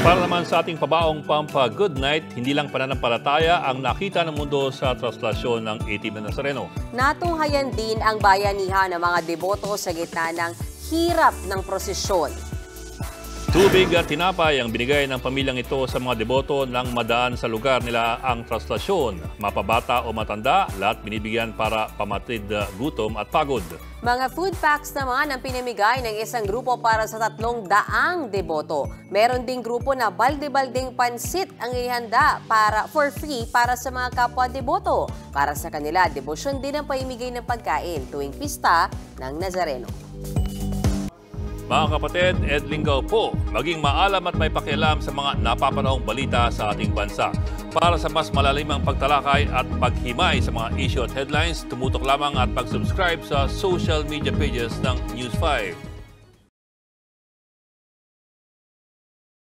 Para naman sa ating pabaong pampa-good night, hindi lang pananampalataya ang nakita ng mundo sa traslasyon ng Itim na Nazareno. Natunghayan din ang bayanihan ng mga deboto sa gitna ng hirap ng prosesyon. Tubig at tinapay ang binigay ng pamilyang ito sa mga deboto nang madaan sa lugar nila ang traslasyon. Mapabata o matanda, lahat binibigyan para pamatid gutom at pagod. Mga food packs naman ang pinamigay ng isang grupo para sa 300 deboto. Meron ding grupo na balde-baldeng pansit ang ihanda para for free para sa mga kapwa deboto. Para sa kanila, debosyon din ang paimigay ng pagkain tuwing pista ng Nazareno. Mga kapatid, Ed Lingaw po, maging maalam at may pakialam sa mga napapanahong balita sa ating bansa. Para sa mas malalimang pagtalakay at paghimay sa mga issue at headlines, tumutok lamang at mag-subscribe sa social media pages ng News 5.